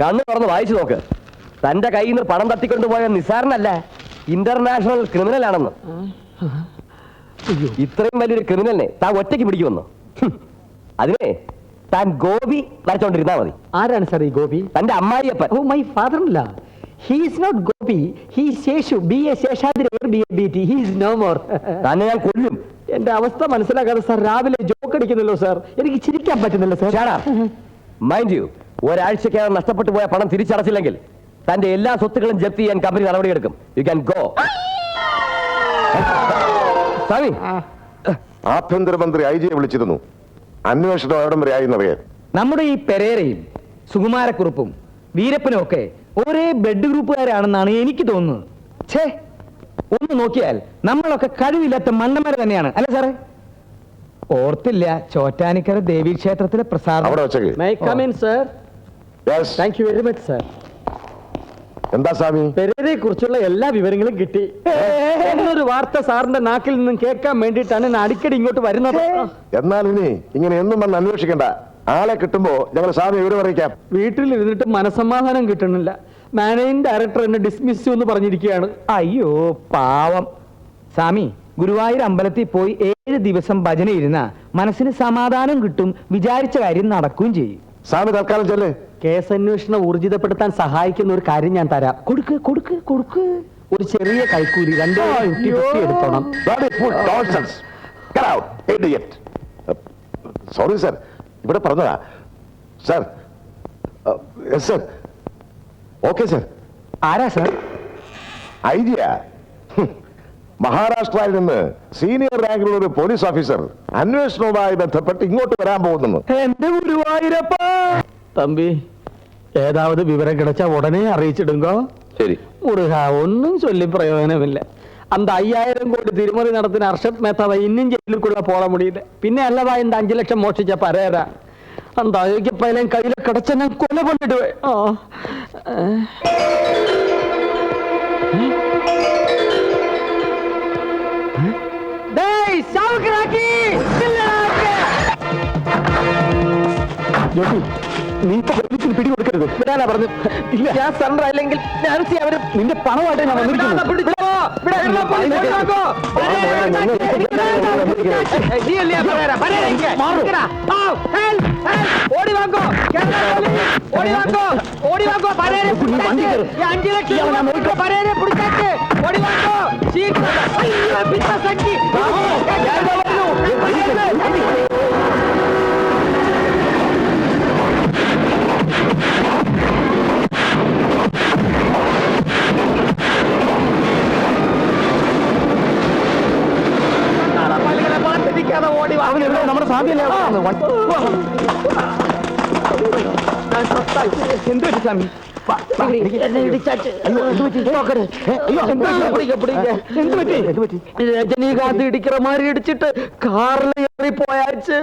കണ്ണു തുറന്ന് വായിച്ചു നോക്ക്. തന്റെ കയ്യിൽ നിന്ന് പണം തട്ടിക്കൊണ്ടുപോയ നിസാറിനല്ല, ഇന്റർനാഷണൽ ക്രിമിനൽ ആണെന്ന്. ഇത്രയും വലിയൊരു ക്രിമിനലിനെ താൻ ഒറ്റയ്ക്ക് പിടിക്കുമെന്നോ? അതിനെ താൻ ഗോപി വരച്ചോണ്ടിരുന്നാ മതി. ആരാണ് സാർ ഈ ഗോപി? തന്റെ അമ്മായിയപ്പൻ. Oh, my father in law. He is not Gopi. He is Sheshu. B.A. Sheshadri or B.A.B.T. He is no more. തന്നെ ഞാൻ കൊല്ലും. എന്റെ അവസ്ഥ മനസ്സിലാക്കാതെ സാർ രാവിലെ ജോക്ക് അടിക്കുന്നല്ലോ സാർ. എനിക്ക് ചിരിക്കാൻ പറ്റുന്നില്ല സാർ. മൈൻഡ് യു, ഒരാഴ്ചക്കകം നഷ്ടപ്പെട്ടു പോയ പണം തിരിച്ചടച്ചില്ലെങ്കിൽ തന്റെ എല്ലാ സ്വത്തുക്കളും ജപ്തി ചെയ്യാൻ കമ്പനി നടപടിയെടുക്കും. You can go. സ്വാമി, ആഭ്യന്തരമന്ത്രി ഐജിയെ വിളിച്ചിരുന്നു. അന്വേഷണം എവിടം വരെ ആയെന്നറിയാൻ. നമ്മുടെ ഈ പെരേരയും സുകുമാരക്കുറുപ്പും വീരപ്പനും ഒക്കെ ഒരേ ബ്ലഡ് ഗ്രൂപ്പുകാരാണെന്നാണ് എനിക്ക് തോന്നുന്നത്. ഛേ, ഒന്ന് നോക്കിയാൽ നമ്മളൊക്കെ കഴിവില്ലാത്ത മണ്ടന്മാർ തന്നെയാണ്, അല്ലെ സാറേ? ഓർത്തില്ല ചോറ്റാനിക്കര ദേവീക്ഷേത്രത്തിലെ പ്രസാദം. Thank you very much sir. എന്താ സ്വാമി? പെരേരയെ കുറിച്ചുള്ള എല്ലാ വിവരങ്ങളും കിട്ടി എന്നൊരു വാർത്ത സാറിന്റെ നാക്കിൽ നിന്നും കേൾക്കാൻ വേണ്ടിയിട്ടാണ് ഞാൻ അടിക്കടി ഇങ്ങോട്ട് വരുന്നത്. എന്നാൽ ഇനി ഇങ്ങനെ എന്നും വന്ന് അന്വേഷിക്കണ്ട. ആളെ കിട്ടുമ്പോ ഞങ്ങൾ സ്വാമി വിവരം അറിയിക്കാം. വീട്ടിലിരുന്നിട്ട് മനസമാധാനം കിട്ടണില്ല. മാനേജിംഗ് ഡയറക്ടർ എന്നെ ഡിസ്മിസ് എന്ന് പറഞ്ഞിരിക്കുകയാണ്. അയ്യോ പാവം സ്വാമി, ഗുരുവായൂർ അമ്പലത്തിൽ പോയി 7 ദിവസം ഭജന ഇരുന്ന മനസ്സിന് സമാധാനം കിട്ടും, വിചാരിച്ച കാര്യം നടക്കുകയും ചെയ്യും. സ്വാമി തൽക്കാലം ചെല്ലേ. കേസ് അന്വേഷണം ഊർജിതപ്പെടുത്താൻ സഹായിക്കുന്ന ഒരു കാര്യം ഞാൻ തരാം. കൊടുക്ക് കൊടുക്ക് കൊടുക്ക്. ഒരു ചെറിയ കൈക്കൂലി 250 എടുത്തോണം. സോറി സർ, ഇവിടെ പറഞ്ഞതാ സർ. Sir okay sir. ആരാ സർ? ഐഡിയ. മഹാരാഷ്ട്രയിൽ നിന്ന് സീനിയർ റാങ്കിലുള്ള ഒരു പോലീസ് ഓഫീസർ അന്വേഷണവുമായി ബന്ധപ്പെട്ട് ഇങ്ങോട്ട് വരാൻ പോകുന്നു. എന്റെ ഗുരുവായൂരപ്പ തമ്പി, ഏതാവത് വിവരം കിടച്ചാ ഉടനെ അറിയിച്ചിടുങ്കോ. ശരി മുറുക, ഒന്നും ചൊല്ലി പ്രയോജനമില്ല. அந்த 5000 கோடி തിരുമറി നടത്തുന്ന അർഷദ് മേത്താവ ഇന്നും ജയിലിൽ കൂടെ പോകാൻ മുടിയില്ല. പിന്നെ അല്ലവാ இந்த 5 ലക്ഷം മോഷിച്ച പരേരാ அந்த അയോഗ്യ പൈലൻ കയ്യിൽ കിടച്ച ഞാൻ കൊല കൊണ്ടിടുവേ. നീ ഇപ്പൊ പോലീസിന് പിടി കൊടുക്കരുത്. വിടാനാ പറഞ്ഞു. ഇല്ല, ഞാൻ സറണ്ടർ ആയില്ലെങ്കിൽ നാൻസി അവര് നിന്റെ പണമായിട്ട് ഞാൻ വന്നിരിക്കുന്നു. നമ്മുടെ സാധ്യത എന്ത് പറ്റി സ്വാമി? രജനീകാന്ത് ഇടിக்கிற മാതിരി ഇടിച്ചിട്ട് കാറിൽ ഏറി പോയാച്ച്.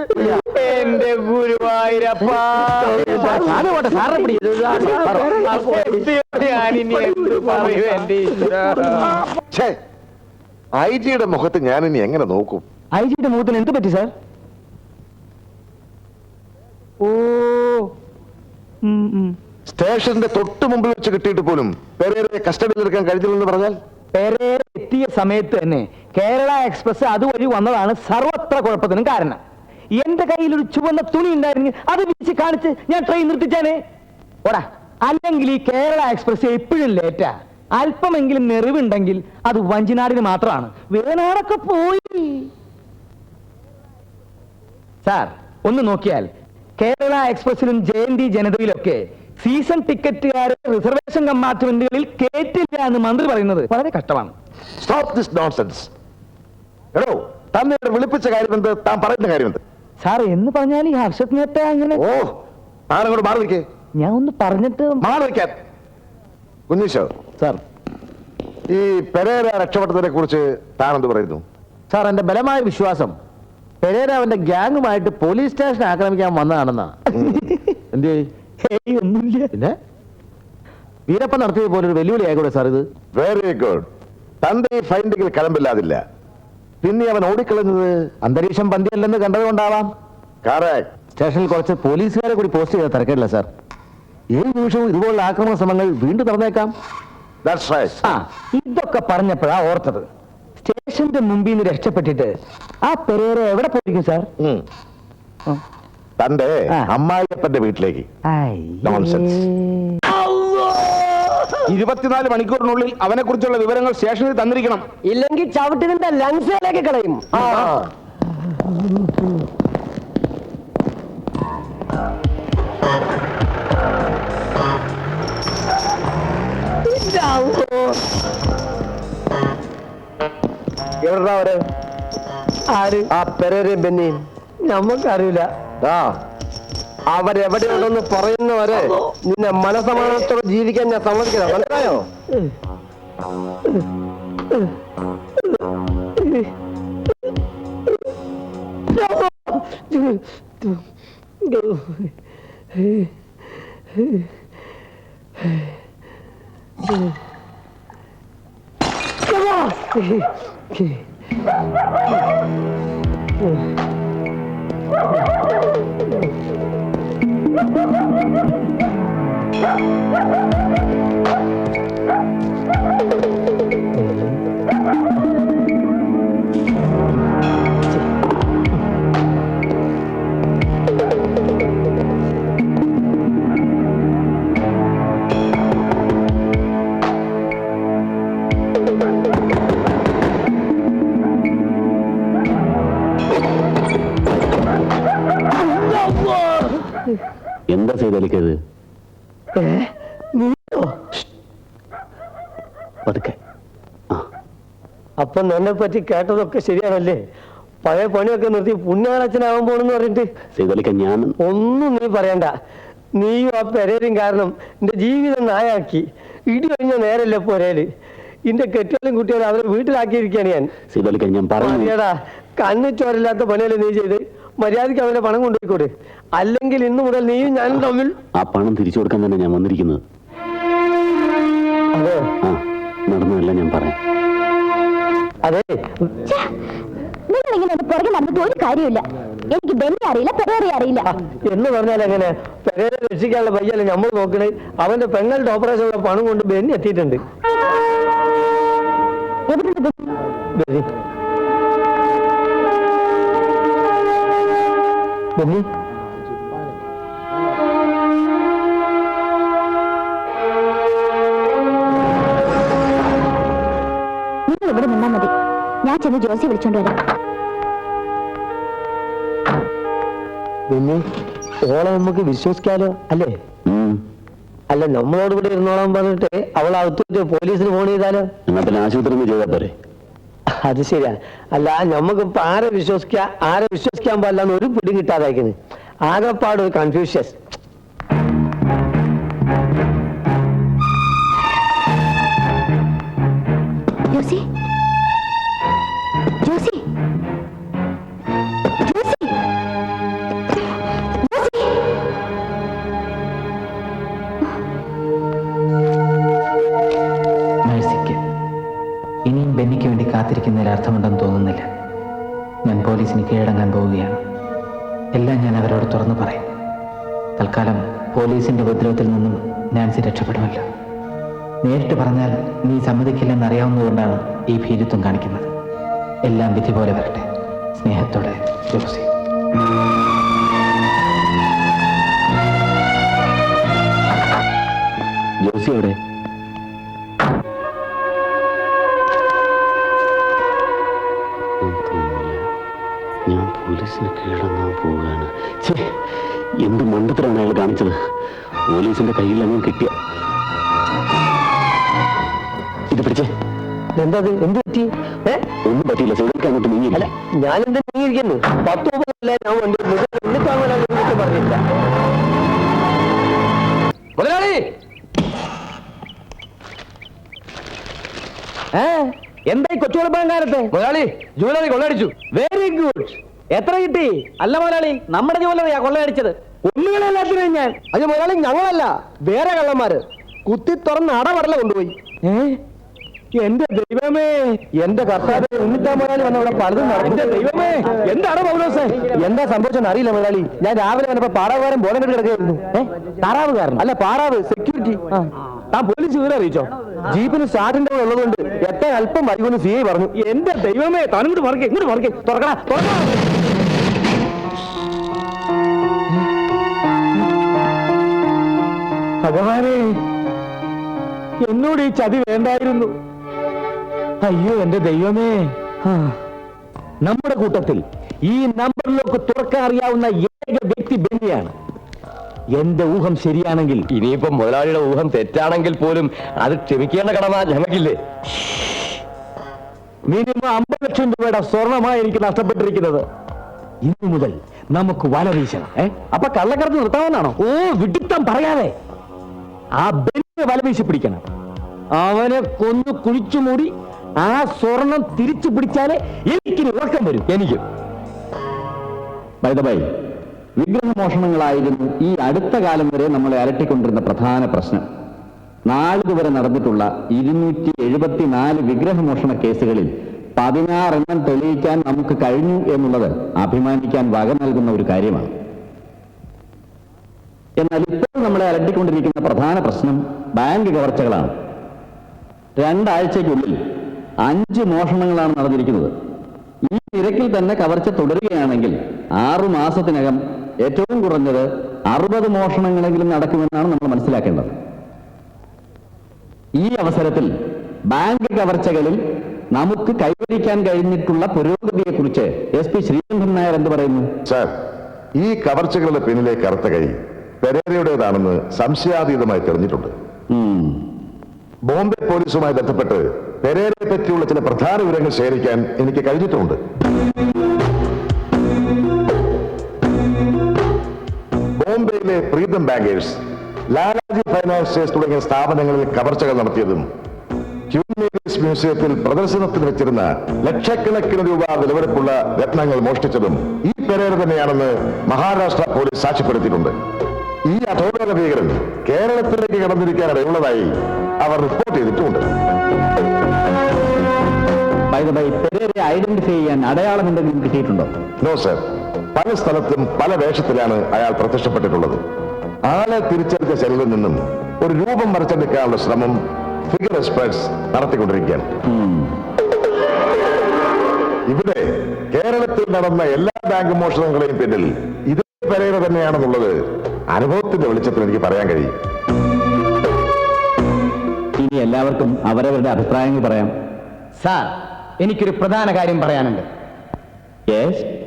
എന്റെ ഗുരുവായൂരപ്പ, ഐജിയുടെ മുഖത്ത് ഞാൻ ഇനി എങ്ങനെ നോക്കും? ഐജിയുടെ മുഖത്തിന് എന്ത് പറ്റി സാർ? ഓ, സ്റ്റേഷന്റെ തൊട്ട് മുമ്പിൽ വെച്ച് കിട്ടിയിട്ട് പോലും പെരേരയെ കസ്റ്റഡിയിൽ എടുക്കാൻ കഴിഞ്ഞില്ലെന്ന് പറഞ്ഞാൽ? പെരേര എത്തിയ സമയത്ത് തന്നെ കേരള എക്സ്പ്രസ് അതുവഴി വന്നതാണ് സർവത്ര കുഴപ്പത്തിനും കാരണം. എന്റെ കയ്യിൽ ഒരു ചുവന്ന തുണി ഉണ്ടായിരുന്നു, അത് വിരിച്ച് കാണിച്ച് ഞാൻ ട്രെയിൻ നിർത്തിച്ചാനേ ഓടാ. അല്ലെങ്കിൽ ഈ കേരള എക്സ്പ്രസ് എപ്പോഴും ലേറ്റാ. അല്പമെങ്കിലും നെറിവുണ്ടെങ്കിൽ അത് വഞ്ചിനാടിന് മാത്രമാണ്. വേണാടൊക്കെ പോയി. സാർ ഒന്ന് നോക്കിയാൽ കേരള എക്സ്പ്രസിലും ജയന്തി ജനതയിലൊക്കെ സീസൺ ടിക്കറ്റുകാരെ റിസർവേഷൻ കമ്പാർട്ട്മെന്റുകളിൽ കേറ്റില്ല എന്ന് മന്ത്രി പറയുന്നത് വളരെ കഷ്ടമാണ്. Stop this nonsense. എടോ, തന്നെ വിളിപ്പിച്ച കാര്യമെന്ത്? താൻ പറയുന്ന കാര്യമെന്ത്? സാർ എന്ന് പറഞ്ഞാൽ ഈ ഹർഷത് മേത്ത അങ്ങനെ. ഓ, താനങ്ങോട്ട് മാറി വയ്ക്കേ. ഞാൻ ഒന്ന് പറഞ്ഞിട്ട് മാറി വയ്ക്കാൻ. കുഞ്ഞീശോ സാർ, ഈ പെരേര രക്ഷപ്പെട്ടതിനെ കുറിച്ച് താനെന്ത് പറയുന്നു? സാർ, എന്റെ ബലമായ വിശ്വാസം പെരേര അവന്റെ ഗ്യാങ്ങുമായിട്ട് പോലീസ് സ്റ്റേഷൻ ആക്രമിക്കാൻ വന്നതാണെന്നാ. എന്ത്? ഒന്നുമില്ല. പിന്നെ വീരപ്പൻ നടത്തിയത് പോലെ ഒരു വെല്ലുവിളി ആയിക്കോട്ടെ സാർ ഇത്? Very good. തന്റെ ഈ ഫൈൻഡിങ്ങിൽ കലമ്പില്ലാതില്ല. പിന്നെ അവൻ ഓടിക്കളഞ്ഞത് അന്തരീക്ഷം പന്തിയല്ലെന്ന് കണ്ടതുകൊണ്ടാവാം. കറക്റ്റ്. സ്റ്റേഷനിൽ കുറച്ച് പോലീസുകാരെ കൂടി പോസ്റ്റ് ചെയ്ത തിരക്കില്ല സാർ. ഏത് നിമിഷവും ഇതുപോലുള്ള ആക്രമണ ശ്രമങ്ങൾ വീണ്ടും നടന്നേക്കാം. ആ ഇതൊക്കെ പറഞ്ഞപ്പോഴാ ഓർത്തത്. സ്റ്റേഷന്റെ മുമ്പിൽ നിന്ന് രക്ഷപ്പെട്ടിട്ട് ആ പെരേര എവിടെ പോയിരിക്കും സാർ? തന്റെ അമ്മായിയപ്പന്റെ വീട്ടിലേക്ക്. Nonsense. 24 മണിക്കൂറിനുള്ളിൽ അവനെ കുറിച്ചുള്ള വിവരങ്ങൾ സ്റ്റേഷനിൽ തന്നിരിക്കണം. ഇല്ലെങ്കിൽ ചവിട്ടിന്റെ ലങ്സിലേക്ക് കളയും. എവിടാ അവര്? ആര്? ആ പെരേരയും ബെന്നിയും. നമ്മക്കറിയില്ല. അവരെവിടെയുണ്ടെന്ന് പറയുന്നവരെ നിന്നെ മനസമാനത്തോടെ ജീവിക്കാൻ ഞാൻ സമ്മതിക്കില്ല. മനസ്സിലായോ? എന്താ ചെയ്തലിക്കത്? പതുക്കെ. അപ്പൊ എന്നെ പറ്റി കേട്ടതൊക്കെ ശരിയാണല്ലേ? പഴയ പണിയൊക്കെ നിർത്തി പുണ്യാളച്ചനാവാൻ പോണെന്ന് പറഞ്ഞിട്ട് ചെയ്തലിക്ക ഞാൻ ഒന്നും നീ പറയണ്ട. നീയും ആ പെരേരും കാരണം എന്റെ ജീവിതം നായാക്കി. ഇടി കഴിഞ്ഞ നേരല്ലേ പോരേല്. എന്റെ കെട്ടികളും കുട്ടികളും അവരെ വീട്ടിലാക്കിയിരിക്കുകയാണ് ഞാൻ. ചെയ്തലിക്ക ഞാൻ പറയടാ, കണ്ണു ചോരില്ലാത്ത പണിയല്ലേ നീ ചെയ്ത്? മര്യാദയ്ക്ക് അവന്റെ പണം കൊണ്ടുപോയിക്കോട്. അല്ലെങ്കിൽ ഇന്നു മുതൽ നീയും ഞാനും തമ്മിൽ ആ പണം തിരിച്ചു കൊടുക്കാൻ തന്നെ ഞാൻ വന്നിരിക്കുന്നത്. അതെ, ആ നടന്നതല്ല ഞാൻ പറയാം. അതെ, നിങ്ങൾ ഇങ്ങനെ പുറകെ നടന്നിട്ട് ഒരു കാര്യമില്ല. എനിക്ക് ബെന്നി അറിയില്ല, പെരേറെ അറിയില്ല എന്ന് പറഞ്ഞാൽ എങ്ങനെ? പെരേരെ രക്ഷിക്കാനുള്ള പയ്യല്ലേ നമ്മൾ നോക്കണേ. അവന്റെ പെങ്ങളുടെ ഓപ്പറേഷനുള്ള പണം കൊണ്ട് ബെന്നി എത്തിയിട്ടുണ്ട്. ബെന്നി ബെന്നി നിങ്ങൾ ഇവിടെ നിന്നാ മതി. ഞാൻ ചെന്ന് ജോസി വിളിച്ചോണ്ട് വരാം. ബെന്നി, ഓളെ നമുക്ക് വിശ്വസിക്കാലോ അല്ലേ? അല്ല, നമ്മളോട് കൂടെ ഇരുന്നോളാൻ പറഞ്ഞിട്ട് അവൾ അകത്തോട്ട് പോലീസിന് ഫോൺ ചെയ്താലോ? എന്നാ പിന്നെ ആശുപത്രി ചെയ്താൽ പോരെ? അത് ശരിയാ. അല്ല, നമുക്കിപ്പോ ആരെ വിശ്വസിക്കാൻ പാടില്ലെന്ന് ഒരു പിടി കിട്ടാതായിക്കുന്നു. ആകെപ്പാട് ഒരു കൺഫ്യൂഷ്യസ്. ജോസി, ജോസി, ജോസി, ജോസി. മേഴ്സിക്ക് ഇനിയും ബെന്നിക്ക് വേണ്ടി കാത്തിരിക്കുന്നതിൽ അർത്ഥമുണ്ടെന്ന് തോന്നുന്നില്ല. ഞാൻ പോലീസിന് കീഴടങ്ങാൻ പോവുകയാണ്. എല്ലാം ഞാൻ അവരോട് തുറന്നു പറയും. തൽക്കാലം പോലീസിന്റെ ഉപദ്രവത്തിൽ നിന്നും നാൻസി രക്ഷപ്പെടുമല്ലോ. നേരിട്ട് പറഞ്ഞാൽ നീ സമ്മതിക്കില്ലെന്ന് അറിയാവുന്നതുകൊണ്ടാണ് ഈ ഭീരുത്വം കാണിക്കുന്നത്. എല്ലാം വിധി പോലെ വരട്ടെ. സ്നേഹത്തോടെ, ജോസി. ജോസിയോടെ ഞാൻ പോലീസിന് കീഴടങ്ങാൻ പോവുകയാണ്. എന്ത് മണ്ടത്തിലാണ് അയാൾ കാണിച്ചത്? പോലീസിന്റെ കയ്യിൽ അങ്ങനെ കിട്ടിയ ഇത് പിടിച്ചേ. എന്താ എന്ത് പറ്റി? ഒന്നും പറ്റിയില്ല. സൈഡിലേക്ക് അങ്ങോട്ട് നീങ്ങിയില്ല. അല്ല, ഞാനെന്താ നീങ്ങിയിരിക്കുന്നു? 10 മുതലേ ഞാൻ വണ്ടി എന്നിട്ടാണ് പറഞ്ഞില്ല. മുതലാളി, എന്തായി കൊച്ചുകുളപ്പങ്കാലത്തെ? മുതലാളി ജൂവലറി കൊള്ളടിച്ചു. Very good. എത്ര കിട്ടി? അല്ല മുതലാളി, നമ്മുടെ ജുവലറിയാ കൊള്ളയടിച്ചത്. ഒന്നുകളെല്ലാത്തിനും ഞാൻ. അത് മുതലാളി, ഞങ്ങളല്ല, വേറെ കള്ളന്മാര് കുത്തി തുറന്ന് അടവടല കൊണ്ടുപോയി. എന്റെ ദൈവമേ, എന്റെ കർത്താവ് ഉണ്ണിത്താൻ മുതലാളി വന്നവിടെ പലതും നടന്നു. എന്റെ ദൈവമേ, എന്താണ് പൗലോസേ? എന്താ സംഭവിച്ചെന്ന് അറിയില്ല മുതലാളി. ഞാൻ രാവിലെ വന്നപ്പോ പാറാവുകാരൻ ബോധം കെട്ട് കിടക്കുകയായിരുന്നു. താറാവുകാരൻ അല്ല, പാറാവ് സെക്യൂരിറ്റി. താൻ പോലീസ് വിവരം അറിയിച്ചോ? ജീപ്പിന് സ്റ്റാർട്ടിന്റെ ഉള്ളതുകൊണ്ട് എത്താൻ അല്പം വൈകുമെന്ന് CI പറഞ്ഞു. എന്റെ ദൈവമേ, താനിങ്ങോട്ട് മറക്കേ, ഇങ്ങോട്ട് മറക്കേ. തുറക്കണ ഭഗവാനെ, എന്നോട് ഈ ചതി വേണ്ടായിരുന്നു. അയ്യോ എന്റെ ദൈവമേ. നമ്മുടെ കൂട്ടത്തിൽ ഈ നമ്പറിലൊക്കെ തുറക്കാൻ അറിയാവുന്ന ഏക വ്യക്തി ബെന്നിയാണ്. എന്റെ ഊഹം ശരിയാണെങ്കിൽ, ഇനിയിപ്പോ മുതലാളിയുടെ ഊഹം തെറ്റാണെങ്കിൽ പോലും അത് ക്ഷമിക്കേണ്ട കടമ ഞങ്ങൾക്കില്ലേ? മിനിമം 50 ലക്ഷം രൂപയുടെ സ്വർണമായി എനിക്ക് നഷ്ടപ്പെട്ടിരിക്കുന്നത്. ഇന്നു മുതൽ നമുക്ക് വല വീശണം. അപ്പൊ കള്ളക്കടത്ത് നിർത്താമെന്നാണോ? ഓ, വിഡിത്തം പറയാതെ ആ ബെന്നിയെ വല വീശി പിടിക്കണം. അവനെ കൊന്നു കുഴിച്ചു മൂടി ആ സ്വർണം തിരിച്ചു പിടിച്ചാലേ എനിക്കിനി ഉറക്കം വരും. എനിക്ക് വിഗ്രഹമോഷണങ്ങളായിരുന്നു ഈ അടുത്ത കാലം വരെ നമ്മളെ അലട്ടിക്കൊണ്ടിരുന്ന പ്രധാന പ്രശ്നം. നാളിതുവരെ നടന്നിട്ടുള്ള 274 വിഗ്രഹമോഷണ കേസുകളിൽ 16 എണ്ണം തെളിയിക്കാൻ നമുക്ക് കഴിഞ്ഞു എന്നുള്ളത് അഭിമാനിക്കാൻ വക നൽകുന്ന ഒരു കാര്യമാണ്. എന്നാൽ ഇപ്പോൾ നമ്മളെ അലട്ടിക്കൊണ്ടിരിക്കുന്ന പ്രധാന പ്രശ്നം ബാങ്ക് കവർച്ചകളാണ്. 2 ആഴ്ചയ്ക്കുള്ളിൽ 5 മോഷണങ്ങളാണ് നടന്നിരിക്കുന്നത്. ഈ നിരക്കിൽ തന്നെ കവർച്ച തുടരുകയാണെങ്കിൽ 6 മാസത്തിനകം ഏറ്റവും കുറഞ്ഞത് 60 മോഷണങ്ങളെങ്കിലും നടക്കുമെന്നാണ് നമ്മൾ മനസ്സിലാക്കേണ്ടത്. ഈ അവസരത്തിൽ ബാങ്ക് കവർച്ചകളിൽ നമുക്ക് കൈവരിക്കാൻ കഴിഞ്ഞിട്ടുള്ള പുരോഗതിയെക്കുറിച്ച് SP ശ്രീകണ്ഠൻ നായർ എന്ത് പറയുന്നു? സാർ, ഈ കവർച്ചകളുടെ പിന്നിലെ കറുത്ത കൈ പെരേരയുടേതാണെന്ന് സംശയാതീതമായി തെളിഞ്ഞിട്ടുണ്ട്. ബോംബെ പോലീസുമായി ബന്ധപ്പെട്ട് പെരേരയെ പറ്റിയുള്ള ചില പ്രധാന വിവരങ്ങൾ ശേഖരിക്കാൻ എനിക്ക് കഴിഞ്ഞിട്ടുണ്ട്. ബോംബെയിലെ പ്രീതം ബാങ്കേഴ്സ്, ലാലാജി ഫൈനാൻസിയേഴ്സ് തുടങ്ങിയ സ്ഥാപനങ്ങളിൽ കവർച്ചകൾ നടത്തിയതും ക്യൂൻ മേക്കേഴ്സ് മ്യൂസിയത്തിൽ പ്രദർശനത്തിന് വെച്ചിരുന്ന ലക്ഷക്കണക്കിന് രൂപ വിലവെടുപ്പുള്ള രത്നങ്ങൾ മോഷ്ടിച്ചതും ഈ പെരേര തന്നെയാണെന്ന് മഹാരാഷ്ട്ര പോലീസ് സാക്ഷ്യപ്പെടുത്തിയിട്ടുണ്ട്. ഈ അധോലോക ഭീകരൻ കേരളത്തിലേക്ക് കടന്നിരിക്കാൻ ഇടയുള്ളതായി അവർ റിപ്പോർട്ട് ചെയ്തിട്ടുമുണ്ട്. പെരേരയെ ഐഡന്റിഫൈ ചെയ്യാൻ അടയാളം എന്തെങ്കിലും കിട്ടിയിട്ടുണ്ടോ? നോ സർ, പല സ്ഥലത്തും പല വേഷത്തിലാണ് അയാൾ പ്രത്യക്ഷപ്പെട്ടിട്ടുള്ളത്. ആളെ തിരിച്ചറിഞ്ഞ ശരീരത്തിൽ നിന്നും ഒരു രൂപം വരച്ചെടുക്കാനുള്ള ശ്രമം ഫിഗർ എക്സ്പെർട്സ് നടത്തിക്കൊണ്ടിരിക്കുകയാണ്. ഇവിടെ കേരളത്തിൽ നടന്ന എല്ലാ ബാങ്ക് മോഷണങ്ങളെയും പിന്നിൽ ഇതേ പെരേര തന്നെയാണെന്നുള്ളത് അനുഭവത്തിന്റെ വെളിച്ചത്തിൽ എനിക്ക് പറയാൻ കഴിയും. ഇനി എല്ലാവർക്കും അവരവരുടെ അഭിപ്രായങ്ങൾ പറയാം. സാർ, എനിക്കൊരു പ്രധാന കാര്യം പറയാനുണ്ട്.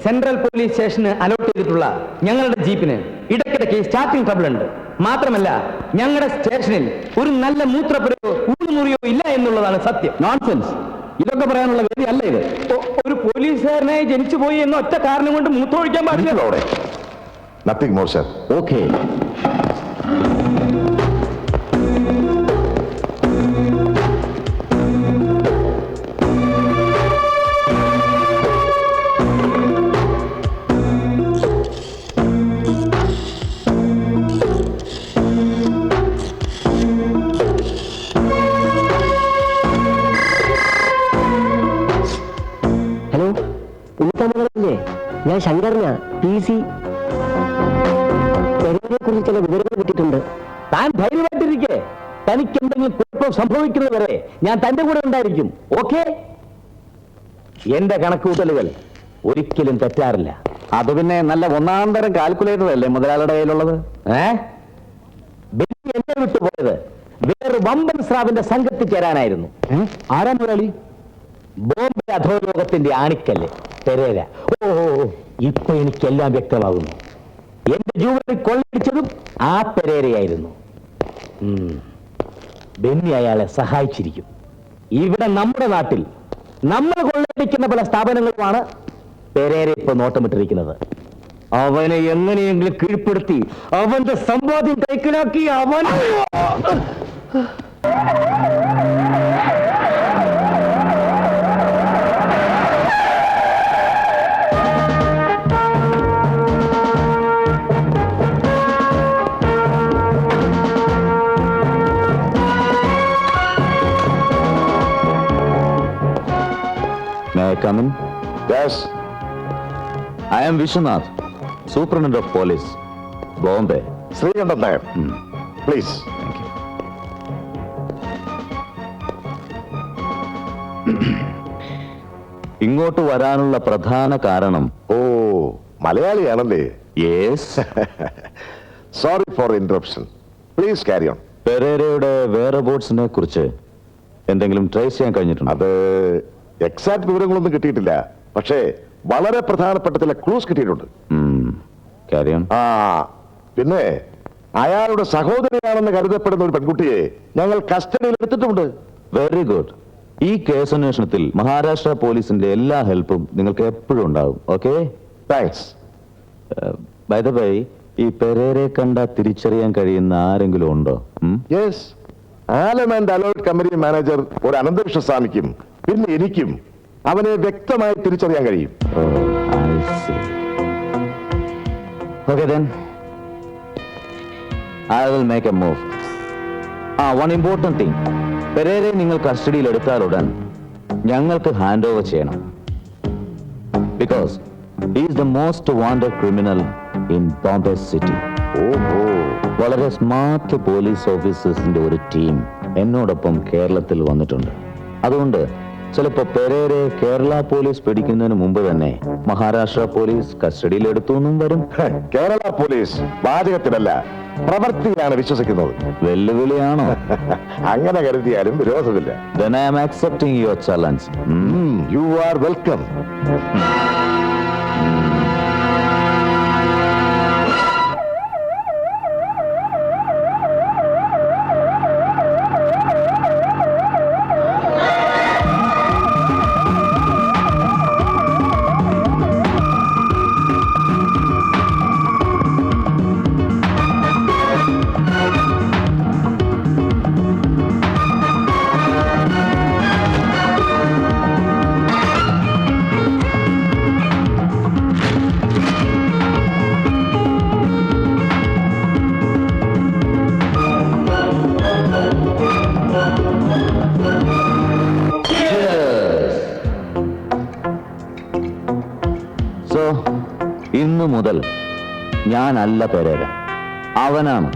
സെൻട്രൽ പോലീസ് സ്റ്റേഷന് അലോട്ട് ചെയ്തിട്ടുള്ള ഞങ്ങളുടെ ജീപ്പിന് ഇടയ്ക്കിടയ്ക്ക് സ്റ്റാർട്ടിംഗ് ട്രബിൾ ഉണ്ട്. മാത്രമല്ല, ഞങ്ങളുടെ സ്റ്റേഷനിൽ ഒരു നല്ല മൂത്രപ്പുരയോ ഊണുമുറിയോ ഇല്ല എന്നുള്ളതാണ് സത്യം. നോൺസെൻസ്. ഇതൊക്കെ പറയാനുള്ള വേദി അല്ല ഇത്. ഒരു പോലീസുകാരനായി ജനിച്ചു പോയി എന്ന ഒറ്റ കാരണം കൊണ്ട് മൂത്രമൊഴിക്കാൻ പാടില്ല. Nothing more sir. Okay. Hello, ഉണ്ണിത്താമല്ലേ? ഞാൻ ശങ്കരനാ, PC. പെരേരയെ കുറിച്ച് ചില വിവരങ്ങൾ കിട്ടിയിട്ടുണ്ട്. താൻ ധൈര്യമായിട്ടിരിക്കെ. തനിക്ക് എന്തെങ്കിലും കുഴപ്പം സംഭവിക്കുന്നത് വരെ ഞാൻ തന്റെ കൂടെ ഉണ്ടായിരിക്കും. ഓക്കെ? എന്റെ കണക്കുകൂട്ടലുകൾ ഒരിക്കലും തെറ്റാറില്ല. അത് പിന്നെ നല്ല ഒന്നാം തരം കാൽക്കുലേറ്റർ അല്ലേ മുതലാളിയുടെ കയ്യിലുള്ളത്? ബെന്നി എന്നെ വിട്ടുപോയത് വേറെ വമ്പൻ സ്രാവിന്റെ സംഘത്തിൽ ചേരാനായിരുന്നു. ആരാ മുതലാളി? ബോംബെ അധോലോകത്തിന്റെ ആണിക്കല്ല് പെരേര. ഓ, ഇപ്പൊ എനിക്കെല്ലാം വ്യക്തമാകുന്നു. എന്റെ ജൂവലറി കൊള്ളടിച്ചതും ആ പെരേരയായിരുന്നു. ബെന്നി അയാളെ സഹായിച്ചിരിക്കും. ഇവിടെ നമ്മുടെ നാട്ടിൽ നമ്മൾ കൊള്ളയടിക്കുന്ന പല സ്ഥാപനങ്ങളുമാണ് പെരേര ഇപ്പൊ നോട്ടമിട്ടിരിക്കുന്നത്. അവനെ എങ്ങനെയെങ്കിലും കീഴ്പ്പെടുത്തി അവന്റെ സമ്പാദ്യം കൈക്കലാക്കി അവൻ come in? Yes. I am Vishwanath, Superintendent of Police, Bombay. Sreekantan Nair. Please. Thank you. ഇങ്ങോട്ട് വരാനുള്ള പ്രധാന കാരണം ഓ, മലയാളിയാണല്ലേ? Yes, sorry for interruption. Please carry on. പെരേരയുടെ വേറെ ബോട്ട്സിനെ കുറിച്ച് എന്തെങ്കിലും ട്രേസ് ചെയ്യാൻ കഴിഞ്ഞിട്ടുണ്ടോ? അത് എക്സാക്ട് വിവരങ്ങളൊന്നും കിട്ടിയിട്ടില്ല, പക്ഷേ വളരെ പ്രധാനപ്പെട്ട ചില ക്ലൂസ് കിട്ടിയിട്ടുണ്ട്. Carry on. ആ, പിന്നെ അയാളുടെ സഹോദരിയാണെന്ന് കരുതപ്പെടുന്ന ഒരു പെൺകുട്ടിയെ ഞങ്ങൾ കസ്റ്റഡിയിൽ എടുത്തിട്ടുണ്ട്. Very good. ഈ കേസ് അന്വേഷണത്തിൽ മഹാരാഷ്ട്ര പോലീസിന്റെ എല്ലാ ഹെൽപ്പും നിങ്ങൾക്ക് എപ്പോഴും ഉണ്ടാവും. Okay, thanks. By the by, ഈ പെരേരെ കണ്ട തിരിച്ചറിയാൻ കഴിയുന്ന ആരെങ്കിലും ഉണ്ടോ? യെസ്, ആലം ആൻഡ് അലോട്ട് കമ്പനി മാനേജർ ഒരു അനന്തകൃഷ്ണസ്വാമിക്കും പിന്നെ എനിക്കും അവനെ വ്യക്തമായി തിരിച്ചറിയാൻ കഴിയും. Okay then, I will make a move. One important thing. പെരേരെ നിങ്ങൾ കസ്റ്റഡിയിൽ എടുത്താലുടൻ ഞങ്ങൾക്ക് ഹാൻഡ് ഓവർ ചെയ്യണം. Because he is the most wanted criminal in Bombay city. ഓഹോ, വളരെ സ്മാർട്ട് പോലീസ് ഓഫീസേഴ്സിന്റെ ഒരു ടീം എന്നോടൊപ്പം കേരളത്തിൽ വന്നിട്ടുണ്ട്. അതുകൊണ്ട് ചിലപ്പോ പെരേരെ കേരള പോലീസ് പിടിക്കുന്നതിന് മുമ്പ് തന്നെ മഹാരാഷ്ട്ര പോലീസ് കസ്റ്റഡിയിൽ എടുത്തു എന്നും വരും. കേരള പോലീസ് വാചകത്തിലല്ല, പ്രവൃത്തിയിലാണ് വിശ്വസിക്കുന്നത്. വെല്ലുവിളിയാണോ? അങ്ങനെ കരുതിയാലും വിരോധമില്ല. Then I am accepting your challenge. You are welcome. ഇന്നു മുതൽ ഞാനല്ല പെരേര, അവനാണ്.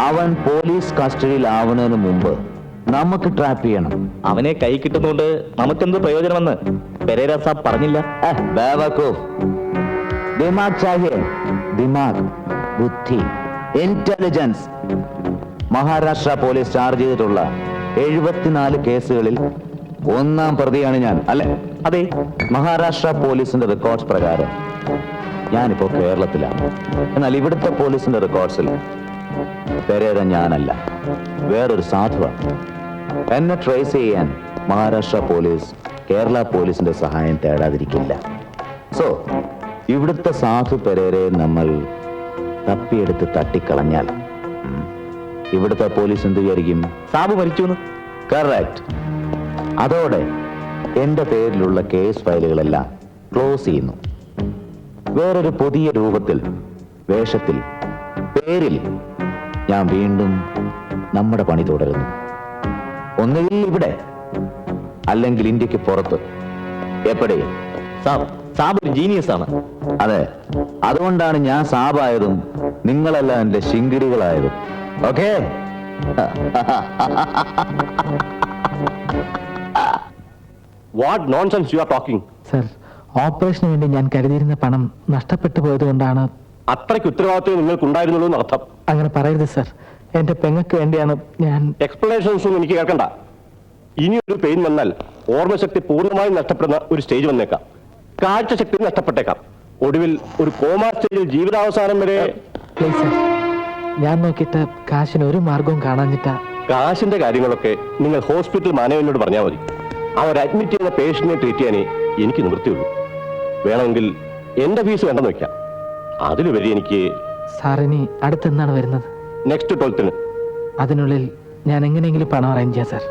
അവൻ പോലീസ് കസ്റ്റഡിയിൽ ആവുന്നതിന് മുമ്പ് നമുക്ക് ട്രാപ്പ് ചെയ്യണം. അവനെ കൈ കിട്ടുന്നോണ്ട് നമുക്കെന്ത് പ്രയോജനമെന്ന് പെരേര സാബ് പറഞ്ഞില്ല. ദിമാഗ് ചാഹിയേ, ദിമാഗ്, ബുദ്ധി, ഇന്റലിജൻസ്. മഹാരാഷ്ട്ര പോലീസ് ചാർജ് ചെയ്തിട്ടുള്ള 74 കേസുകളിൽ 1-ാം പ്രതിയാണ് ഞാൻ, അല്ലെ? അതെ. മഹാരാഷ്ട്ര പോലീസിന്റെ റെക്കോർഡ്സ് പ്രകാരം ഞാനിപ്പോ കേരളത്തിലാണ്. എന്നാൽ ഇവിടുത്തെ പോലീസിന്റെ റെക്കോർഡ്സിൽ പെരേര ഞാനല്ല, വേറൊരു സാധുവാണ്. എന്നെ ട്രേസ് ചെയ്യാൻ മഹാരാഷ്ട്ര പോലീസ് കേരള പോലീസിന്റെ സഹായം തേടാതിരിക്കില്ല. സോ ഇവിടുത്തെ സാധു പെരേരയെ നമ്മൾ തപ്പിയെടുത്ത് തട്ടിക്കളഞ്ഞാൽ ഇവിടുത്തെ പോലീസ് എന്ത് വിചാരിക്കും? സാബ് മരിച്ചു. കറക്റ്റ്. അതോടെ എന്റെ പേരിലുള്ള കേസ് ഫയലുകളെല്ലാം ക്ലോസ് ചെയ്യുന്നു. വേറൊരു പുതിയ രൂപത്തിൽ, വേഷത്തിൽ, പേരിൽ ഞാൻ വീണ്ടും നമ്മുടെ പണി തുടരുന്നു. ഒന്നുകിൽ ഇവിടെ, അല്ലെങ്കിൽ ഇന്ത്യക്ക് പുറത്ത്. എപ്പടി? സാബ് ഒരു ജീനിയസ് ആണ്. അതെ, അതുകൊണ്ടാണ് ഞാൻ സാബായതും നിങ്ങളെല്ലാം എന്റെ ശിങ്കിടികളായതും. Okay? What nonsense you are talking? Sir, ഓപ്പറേഷന് വേണ്ടി ഞാൻ കരുതിയിരുന്ന പണം നഷ്ടപ്പെട്ടു പോയതുകൊണ്ടാണ്. അത്രയ്ക്ക് ഉത്തരവാദിത്വം നിങ്ങൾക്കുണ്ടായിരുന്നുള്ളൂ എന്നർത്ഥം. അങ്ങനെ പറയരുത് സർ, എന്റെ പെങ്ങൾക്ക് വേണ്ടിയാണ് ഞാൻ. എക്സ്പ്ലനേഷൻസും എനിക്ക് കേൾക്കണ്ട. ഇനിയൊരു പെയിൻ വന്നാൽ ഓർമ്മശക്തി പൂർണ്ണമായും നഷ്ടപ്പെടുന്ന ഒരു സ്റ്റേജ് വന്നേക്കാം. കാഴ്ചശക്തി നഷ്ടപ്പെട്ടേക്കാം. ഒടുവിൽ ഒരു കോമാ സ്റ്റേജിൽ ജീവിതാവസാനം വരെ. പ്ലീസ് സർ, ഞാൻ നോക്കിയിട്ട് കാശിന് ഒരു മാർഗവും കാണാഞ്ഞിട്ടാ. കാശിന്റെ കാര്യങ്ങളൊക്കെ നിങ്ങൾ ഹോസ്പിറ്റൽ മാനേജറിനോട് പറഞ്ഞാൽ മതി. അവർ അഡ്മിറ്റ് ചെയ്യുന്ന പേഷ്യന്റിനെ ട്രീറ്റ് ചെയ്യാനേ എനിക്ക് നിവൃത്തിയുള്ളൂ. വേണമെങ്കിൽ എന്റെ ഫീസ് വേണ്ടെന്ന് വെക്കാം. അതിലുപരി എനിക്ക്. സാറിനി അടുത്തെന്നാണ് വരുന്നത്? Next 12th. അതിനുള്ളിൽ ഞാൻ എങ്ങനെയെങ്കിലും പണം അറേഞ്ച് ചെയ്യാം സർ.